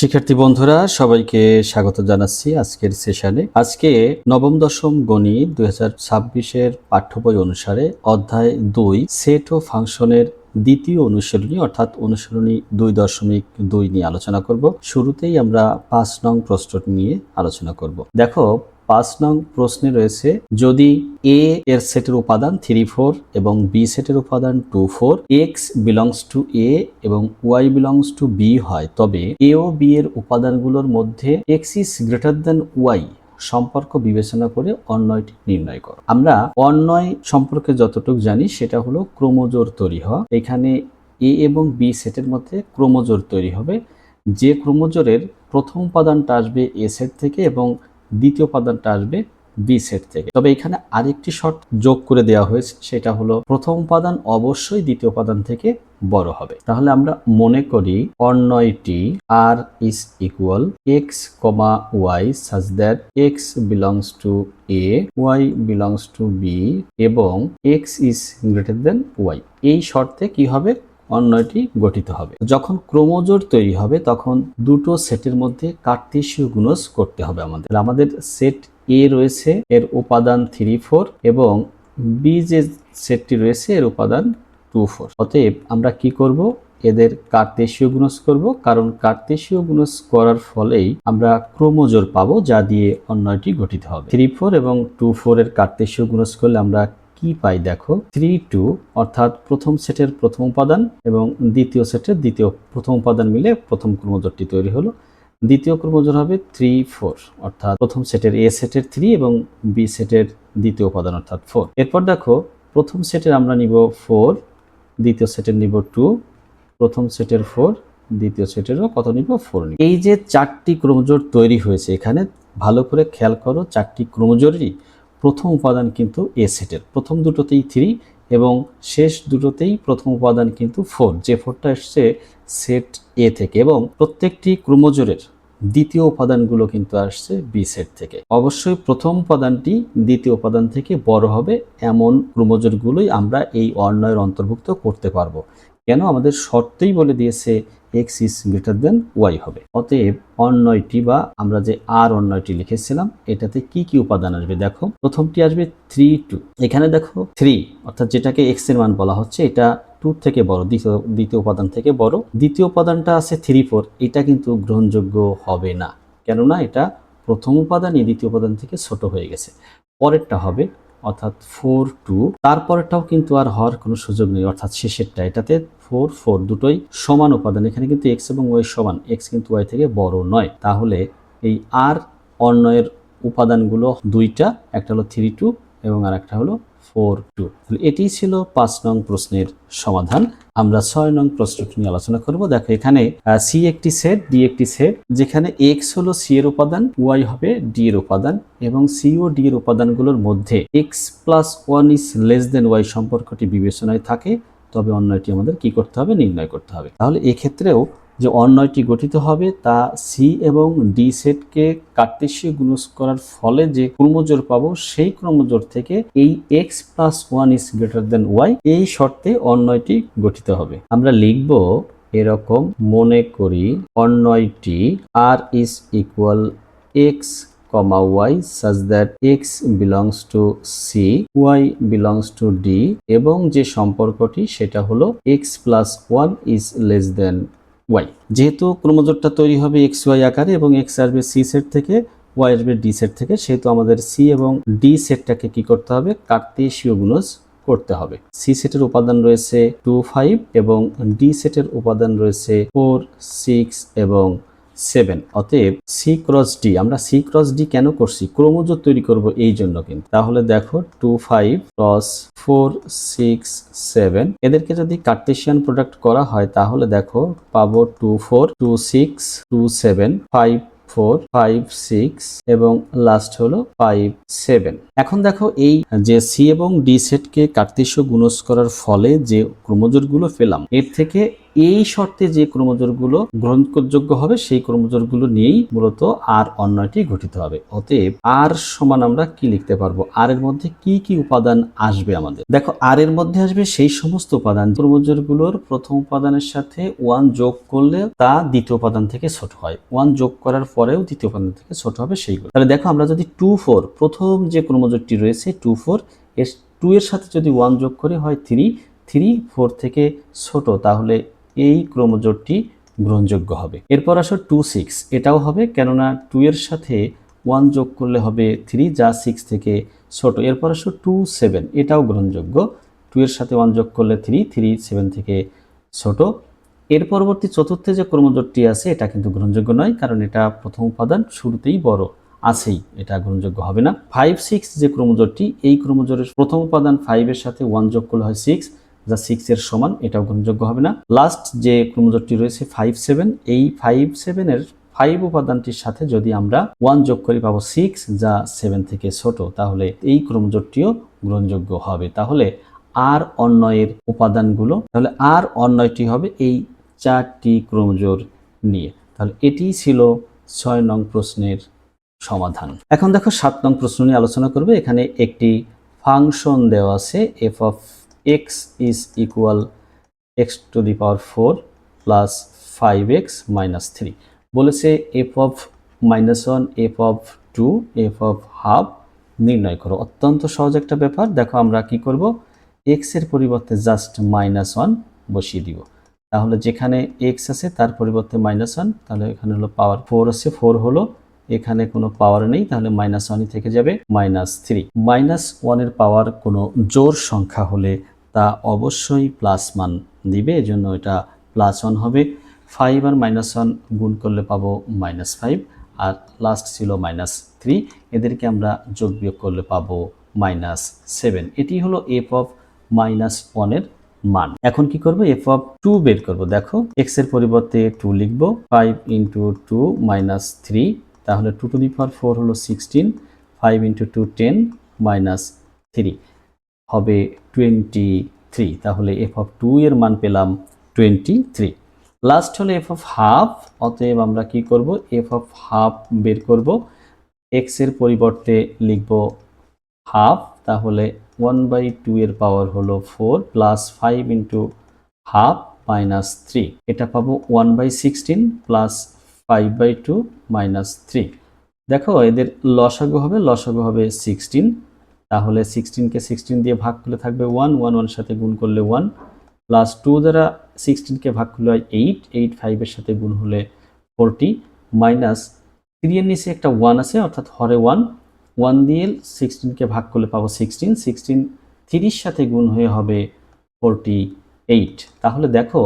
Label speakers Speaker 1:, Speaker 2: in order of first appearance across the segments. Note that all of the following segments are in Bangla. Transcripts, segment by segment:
Speaker 1: শিক্ষার্থী বন্ধুরা সবাইকে স্বাগত জানাচ্ছি আজকের সেশনে। আজকে নবম দশম গণিত 2026-এর পাঠ্য বই অনুসারে অধ্যায় 2 সেট ও ফাংশনের দ্বিতীয় অনুশীলনী অর্থাৎ অনুশীলনী 2.2 নিয়ে আলোচনা করব। শুরুতেই আমরা 5 নং প্রশ্ন নিয়ে আলোচনা করব। দেখো 5 নং প্রশ্নে রয়েছে, যদি এ এর সেটের উপাদান 3, 4 এবং বি সেটের উপাদান 2, 4, এক্স বিলংস টু এ এবং ওয়াই বিলংস টু বি হয়, তবে এ ও বি এর উপাদানগুলোর মধ্যে x is greater than y সম্পর্ক বিবেচনা করে অন্যয়টি নির্ণয় করো। আমরা অন্যয় সম্পর্কে যতটুকু জানি সেটা হলো ক্রোমোজোর তৈরি হওয়া। এখানে এ এবং বি সেটের মধ্যে ক্রোমোজোর তৈরি হবে। যে ক্রোমোজোরের প্রথম উপাদানটা আসবে এ সেট থেকে এবং দ্বিতীয় উপাদানটা আসবে বি সেট থেকে। তবে এখানে আরেকটি শর্ত যোগ করে দেওয়া হয়েছে, সেটা হলো প্রথম উপাদান অবশ্যই দ্বিতীয় উপাদান থেকে বড় হবে। তাহলে আমরা মনে করি অন্যয়টি R is equal x comma y such that x belongs to A, y belongs to B এবং x is greater than y. এই শর্তে কি হবে? অন্যয়টি গঠিত হবে। যখন ক্রোমোজোর তৈরি হবে তখন দুটো সেটের মধ্যে কার্টেসীয় গুণজ করতে হবে আমাদের সেট এ রয়েছে, এর উপাদান 3, 4 এবং বি যে সেটটি রয়েছে এর উপাদান 2, 4। অতএব আমরা কি করব? এদের কার্টেসীয় গুণজ করব, কারণ কার্টেসীয় গুণজ করার ফলেই আমরা ক্রোমোজোর পাবো যা দিয়ে অন্যয়টি গঠিত হবে। 3, 4 এবং 2, 4 এর কার্টেসীয় গুণজ করলে আমরা কি পাই? দেখো 3, 2 অর্থাৎ প্রথম সেটের প্রথম উপাদান এবং দ্বিতীয় সেটের প্রথম উপাদান মিলে প্রথম ক্রোমোজোরটি তৈরি হলো। দ্বিতীয় ক্রোমোজোর হবে 3, 4 অর্থাৎ প্রথম সেটের এ সেটের 3 এবং বি সেটের দ্বিতীয় উপাদান অর্থাৎ 4। এরপর দেখো প্রথম সেটের আমরা নিব 4, দ্বিতীয় সেটের নিব 2, প্রথম সেটের 4, দ্বিতীয় সেটেরও কত নিব? 4 নিব। এই যে 4টি ক্রোমোজোর তৈরি হয়েছে, এখানে ভালো করে খেয়াল করো, 4টি ক্রোমোজোরেরই প্রথম উপাদান কিন্তু এ সেটের, প্রথম দুটোতেই 3 এবং শেষ দুটোতেই প্রথম উপাদান কিন্তু 4, যে 4টা এসছে সেট এ থেকে, এবং প্রত্যেকটি ক্রোমোজোরের দ্বিতীয় উপাদানগুলো কিন্তু আসছে বি সেট থেকে। অবশ্যই প্রথম উপাদানটি দ্বিতীয় উপাদান থেকে বড় হবে এমন ক্রোমোজোরগুলোই আমরা এই অন্যয়ের অন্তর্ভুক্ত করতে পারবো। কেন? আমাদের শর্তেই বলে দিয়েছে x is greater than y হবে। অতএব অন্যয়টি বা আমরা যে আর অন্যয়টি লিখেছিলাম এটাতে কি কি উপাদান আসবে? দেখো প্রথমটি আসবে 3, 2। এখানে দেখো 3 অর্থাৎ যেটাকে এক্স এর মান বলা হচ্ছে এটা 2 থেকে বড়, দ্বিতীয় উপাদান থেকে বড়। দ্বিতীয় উপাদানটা আছে 3, 4, এটা কিন্তু গ্রহণযোগ্য হবে না, কেননা এটা প্রথম উপাদানই দ্বিতীয় উপাদান থেকে ছোট হয়ে গেছে। পরেরটা হবে অর্থাৎ 4, 2, তারপরেরটাও কিন্তু আর হওয়ার কোনো সুযোগ নেই, অর্থাৎ শেষেরটা, এটাতে 4, 4 দুটোই সমান উপাদান। এখানে কিন্তু এক্স এবং ওয়াই সমান, এক্স কিন্তু ওয়াই থেকে বড় নয়। তাহলে এই আর অন্যয়ের উপাদানগুলো দুইটা, একটা হলো 3, 2 এবং আর একটা হলো 4, 2। তাহলে এটি ছিল 5 নং প্রশ্নের সমাধান। আমরা 6 নং প্রশ্নটি নিয়ে আলোচনা করব। দেখো এখানে সি একটি সেট, ডি একটি সেট, যেখানে এক্স হলো সি এর উপাদান, ওয়াই হবে ডি এর উপাদান এবং সি ও ডি এর উপাদানগুলোর মধ্যে x plus 1 is less than y সম্পর্কটি বিবেচনায় থাকে, তবে অন্যয়টি আমাদের কি করতে হবে? নির্ণয় করতে হবে। তাহলে এক্ষেত্রেও যে অন্যয়টি গঠিত হবে তা সি এবং ডি সেটকে কার্টেসীয় গুণজ করার ফলে যে ক্রোমোজোর পাবো সেই ক্রোমোজোর থেকে এই x plus 1 is greater than y এই শর্তে অন্যয়টি গঠিত হবে। আমরা লিখব এরকম, মনে করি অন্যয়টি R is equal x comma y such that x belongs to c, y belongs to d এবং যে সম্পর্কটি সেটা হলো x plus 1 is less than y। যেহেতু ক্রোমোজোরটা তৈরি হবে x y আকারে এবং x আসবে c সেট থেকে, y আসবে d সেট থেকে, সেহেতু আমাদের c এবং d সেটটাকে কি করতে হবে? কার্টেসীয় গুণজ করতে হবে। c সেটের উপাদান রয়েছে 2, 5 এবং d সেটের উপাদান রয়েছে 4, 6 এবং 7। অতএব সি ক্রস ডি, আমরা সি ক্রস ডি কেন করছি? ক্রোমোজোর তৈরি করব এই জন্য কিন্তু। তাহলে দেখো 2, 5 ক্রস 4, 6, 7 এদেরকে যদি কার্টেসিয়ান প্রোডাক্ট করা হয় তাহলে দেখো পাবো 2, 4, 2, 6, 2, 7, 5, 4, 5, 6 এবং লাস্ট হলো 5, 7। এখন দেখো এই যে সি এবং ডি সেটকে কার্টেসীয় গুণজ করার ফলে যে ক্রোমোজোরগুলো পেলাম এর থেকে এই শর্তে যে ক্রোমোজোরগুলো গ্রহণযোগ্য হবে সেই ক্রোমোজোরগুলো নিয়েই মূলত আর অন্যটি গঠিত হবে। অতএব আর সমান আমরা কি লিখতে পারবো, আর এর মধ্যে কি কি উপাদান আসবে আমাদের? দেখো, আর এর মধ্যে আসবে সেই সমস্ত উপাদান ক্রোমোজোরগুলোর প্রথম উপাদানের সাথে 1 যোগ করলে তা দ্বিতীয় উপাদান থেকে ছোট হয়, 1 যোগ করার পরেও দ্বিতীয় উপাদান থেকে ছোট হবে সেইগুলো। তাহলে দেখো, আমরা যদি 2 4 প্রথম যে ক্রোমোজোরটি রয়েছে 2 4 এর 2 এর সাথে যদি 1 যোগ করি হয় 3, 3 4 থেকে ছোট, তাহলে এই ক্রোমোজোরটি গ্রহণযোগ্য হবে। এরপর আসো 2 6, এটাও হবে, কেননা 2 এর সাথে 1 যোগ করলে হবে 3 যা 6 থেকে ছোট। এরপর আসো 2 7, এটাও গ্রহণযোগ্য, 2 এর সাথে 1 যোগ করলে 3, 3 7 থেকে ছোট। এর পরবর্তী চতুর্থে যে ক্রোমোজোরটি আছে এটা কিন্তু গ্রহণযোগ্য নয়, কারণ এটা প্রথম উপাদান শুরুতেই বড় আছেই, এটা গ্রহণযোগ্য হবে না। 5 6 যে ক্রোমোজোরটি, এই ক্রোমোজোরের প্রথম উপাদান 5 এর সাথে 1 যোগ করলে হয় 6 যা 6 এর সমান, এটাও গ্রহণযোগ্য হবে না। লাস্ট যে ক্রোমোজোরটি রয়েছে 5 7, এই 5 7 এর 5 উপাদানটির সাথে যদি আমরা 1 যোগ করি পাবো 6 যা 7 থেকে ছোট, তাহলে এই ক্রোমোজোরটিও গ্রহণযোগ্য হবে। তাহলে আর অন্যয়ের উপাদানগুলো, তাহলে আর অন্যয়টি হবে এই 4টি ক্রোমোজোর নিয়ে। তাহলে এটি ছিল 6 নং প্রশ্নের সমাধান। এখন দেখো 7 নং প্রশ্ন নিয়ে আলোচনা করবে। এখানে একটি ফাংশন দেওয়া আছে, f of x is equal x to the power 4 plus 5x minus 3। বলেছে f of -1, f of 2, f of half নির্ণয় করো। অত্যন্ত সহজ একটা ব্যাপার। দেখো, আমরা কি করব, x এর পরিবর্তে জাস্ট -1 বসিয়ে দিব। তাহলে যেখানে x আছে তার পরিবর্তে -1, তাহলে এখানে হলো পাওয়ার 4 আছে, 4 হলো, এখানে কোনো পাওয়ার নেই, তাহলে -1ই থেকে যাবে, -3। -1 এর পাওয়ার কোনো জোড় সংখ্যা হলে তা অবশ্যই প্লাস মান দিবে, এজন্য এটা +1 হবে। 5 আর -1 গুণ করলে পাবো -5, আর লাস্ট ছিল -3, এদেরকে আমরা যোগ বিয়োগ করলে পাবো -7। এটি হলো f of -1 এর মান। এখন কি করব, f of 2 বের করব। দেখো, x এর পরিবর্তে 2 লিখব, 5 × 2 -3, তাহলে 2 to the power 4 হলো 16, 5 × 2 10 -3 হবে 23। তাহলে f of 2 এর মান পেলাম 23। লাস্ট হলো f of হাফ। অতএব আমরা কি করব, f of হাফ বের করব। x এর পরিবর্তে লিখব হাফ, তাহলে 1/2 এর পাওয়ার হলো 4 প্লাস 5 × হাফ -3, এটা পাবো 1/16 প্লাস 5/2 -3। দেখো, এদের লসাগু হবে, লসাগু হবে 16, তাহলে 16কে 16 দিয়ে ভাগ করলে থাকবে 1, 1 1 সাথে গুণ করলে 1, প্লাস 2 দ্বারা 16কে ভাগ করলে হয় 8, 8 5 এর সাথে গুণ হলে 40, মাইনাস 3 এর নিচে একটা 1 আছে, অর্থাৎ হরে 1, 1 দিয়ে 16কে ভাগ করলে পাবো 16, 16 3 এর সাথে গুণ হয়ে হবে 48। তাহলে দেখো,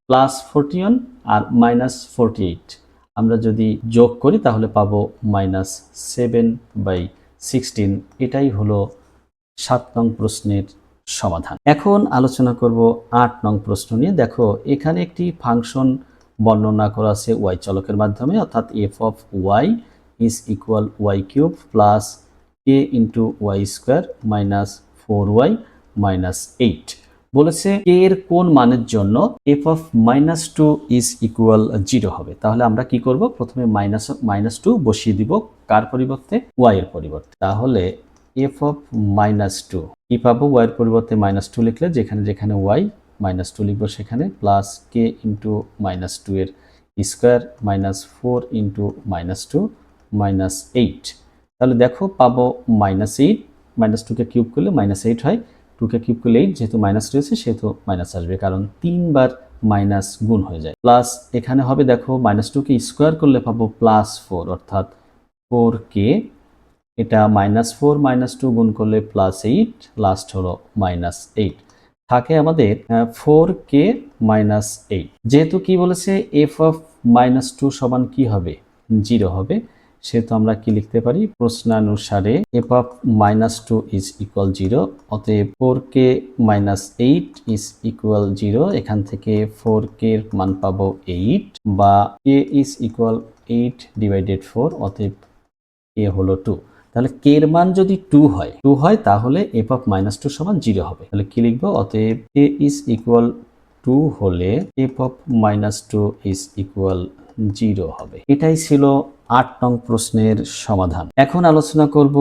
Speaker 1: +41 আর -48 আমরা যদি যোগ করি তাহলে পাবো -7/16। এটাই হলো 7 নং প্রশ্নের সমাধান। এখন আলোচনা করব 8 নং প্রশ্ন নিয়ে। দেখো, এখানে একটি ফাংশন বর্ণনা করা আছে y চলকের মাধ্যমে, অর্থাৎ f of y is equal y³ plus k into y² minus 4y minus 8। বলেছে k এর কোন মানের জন্য f of -2 is equal 0 হবে। তাহলে আমরা কি করব, প্রথমে -2 বসিয়ে দিব, কার পরিবর্তে, y এর পরিবর্তে। তাহলে f of -2 কি পাবো, y এর পরিবর্তে -2 লিখলে যেখানে যেখানে y, -2 লিখবো সেখানে, প্লাস k into -2 এর স্কোয়ার মাইনাস 4 into -2 -8। তাহলে দেখো পাবো -8, -2কে কিউব করলে -8 হয়, 2কে কিউব করলে 8, যেহেতু মাইনাস রয়েছে সেহেতু মাইনাস আসবে, কারণ 3 বার মাইনাস গুণ হয়ে যায়। প্লাস এখানে হবে, দেখো -2কে স্কোয়ার করলে পাবো +4, অর্থাৎ 4k, এটা -4 -2 গুণ করলে +8, লাস্ট হলো -8, থাকে আমাদের 4k -8। যেহেতু কি বলেছে f of -2 সমান কি হবে, 0 হবে, সেহেতু আমরা কি লিখতে পারি, প্রশ্নানুসারে f of -2 is equal 0, অতএব 4k -8 is equal 0। এখান থেকে 4k এর মান পাবো 8, বা k is equal 8/4, অতএব k হলো 2। তাহলে k এর মান যদি 2 হয় তাহলে f of -2 সমান 0 হবে। তাহলে কি লিখবো, অতএব k is equal টু হলে f of minus two is equal 0 হবে। এটাই ছিল 8 নং প্রশ্নের সমাধান। এখন আলোচনা করব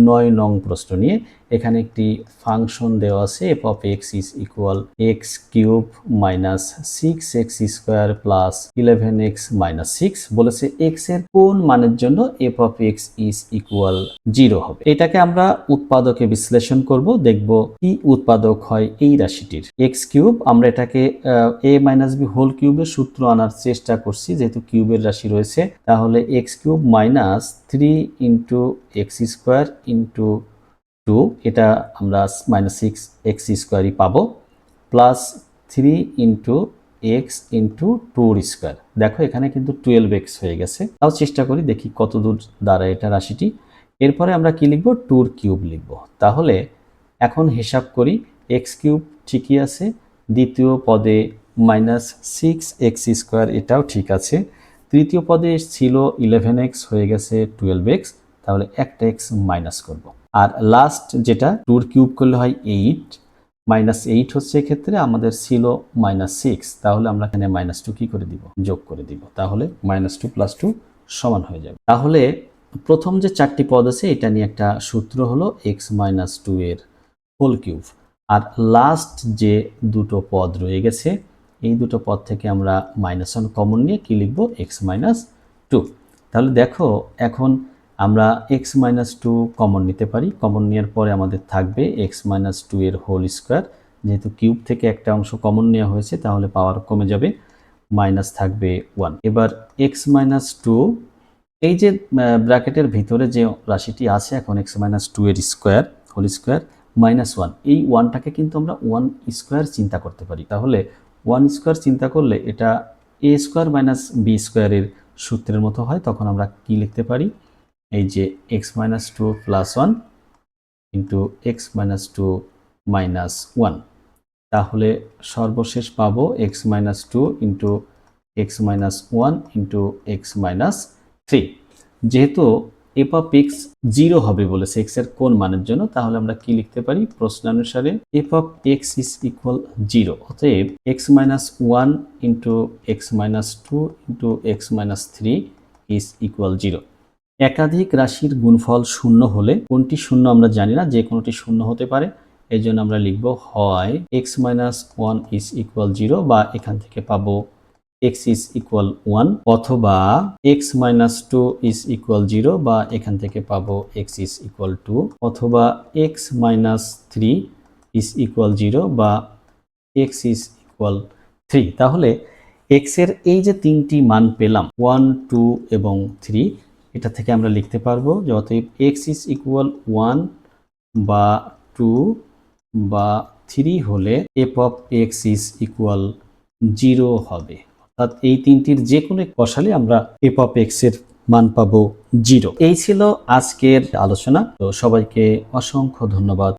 Speaker 1: 9 নং প্রশ্ন নিয়ে। এখানে একটি ফাংশন দেওয়া আছে F of x is equal x cube minus 6x square plus 11x minus 6 বলেছে এক্স এর কোন মানের জন্য F of x is equal 0 হবে। এটাকে আমরা উৎপাদকে বিশ্লেষণ করব, দেখব কি উৎপাদক হয় এই রাশিটির। এক্স কিউব, আমরা এটাকে এ মাইনাস বি হোল কিউবের সূত্র আনার চেষ্টা করছি, যেহেতু কিউবের রাশি রয়েছে। তাহলে x cube minus 3 into x square into 2, এটা আমরা মাইনাস 6x স্কোয়ারই পাবো, plus 3 into x into 2 square. দেখো এখানে কিন্তু 12x হয়ে গেছে। তাও চেষ্টা করি দেখি কত দূর দাঁড়ায় এটা রাশিটি। এরপরে আমরা কি লিখব, 2 কিউব লিখব। তাহলে এখন হিসাব করি, এক্স কিউব ঠিকই আছে, দ্বিতীয় পদে মাইনাস 6x স্কোয়ার এটাও ঠিক আছে, তৃতীয় পদে ছিল 11x হয়ে গেছে 12x, তাহলে একটা x মাইনাস করব। আর লাস্ট যেটা 2 কিউব করলে হয় 8, মাইনাস 8 হচ্ছে এক্ষেত্রে, আমাদের ছিল মাইনাস 6, তাহলে আমরা এখানে মাইনাস 2 কি করে দিব, যোগ করে দিব। তাহলে মাইনাস 2 প্লাস 2 সমান হয়ে যাবে। তাহলে প্রথম যে 4টি পদ আছে এটা নিয়ে একটা সূত্র হলো x মাইনাস 2 এর হোল কিউব। আর লাস্ট যে দুটো পদ রয়ে গেছে এই দুটো পদ থেকে আমরা মাইনাস 1 কমন নিয়ে কি লিখব, x মাইনাস 2। তাহলে দেখো এখন আমরা x মাইনাস 2 কমন নিতে পারি। কমন নেওয়ার পরে আমাদের থাকবে x মাইনাস 2 এর হোল স্কোয়ার, যেহেতু কিউব থেকে একটা অংশ কমন নেওয়া হয়েছে তাহলে পাওয়ার কমে যাবে, মাইনাস থাকবে 1। এবার x মাইনাস 2, এই যে ব্র্যাকেটের ভিতরে যে রাশিটি আছে এখন x মাইনাস 2 এর স্কোয়ার হোল স্কোয়ার মাইনাস 1, এই 1টাকে কিন্তু আমরা 1 স্কোয়ার চিন্তা করতে পারি। তাহলে 1 স্কোয়ার চিন্তা করলে এটা a স্কোয়ার মাইনাস বি স্কোয়ারের সূত্রের মতো হয়। তখন আমরা কি লিখতে পারি, এই যে x minus 2 plus 1 into x minus 2 minus 1, তাহলে সর্বশেষ পাবো x minus 2 into x minus 1 into x minus 3। যেহেতু এফ অফ এক্স 0 হবে বলেছে এক্স এর কোন মানের জন্য, তাহলে আমরা কি লিখতে পারি, প্রশ্নানুসারে f of x is equal 0, অতএব x minus 1 into x minus 2 into x minus 3 is equal 0। একাধিক রাশির গুণফল শূন্য হলে, কোনটি শূন্য আমরা জানি না, যে কোনোটি শূন্য হতে পারে, এই জন্য আমরা লিখব হয় এক্স মাইনাস 1 ইজ ইকুয়াল 0, বা এখান থেকে পাবো x is equal 1, অথবা x minus 2 is equal 0, বা এখান থেকে পাবো x is equal 2, অথবা x minus 3 is equal 0, বা x is equal 3। তাহলে x এর এই যে তিনটি মান পেলাম 1, 2 এবং 3, এটা থেকে আমরা লিখতে পারবো যে অতএব x is equal 1 বা 2 বা 3 হলে f of x is equal 0 হবে। অর্থাৎ এই তিনটির যে কোনো বসালে আমরা f of x এর মান পাবো 0। এই ছিল আজকের আলোচনা। তো সবাইকে অসংখ্য ধন্যবাদ।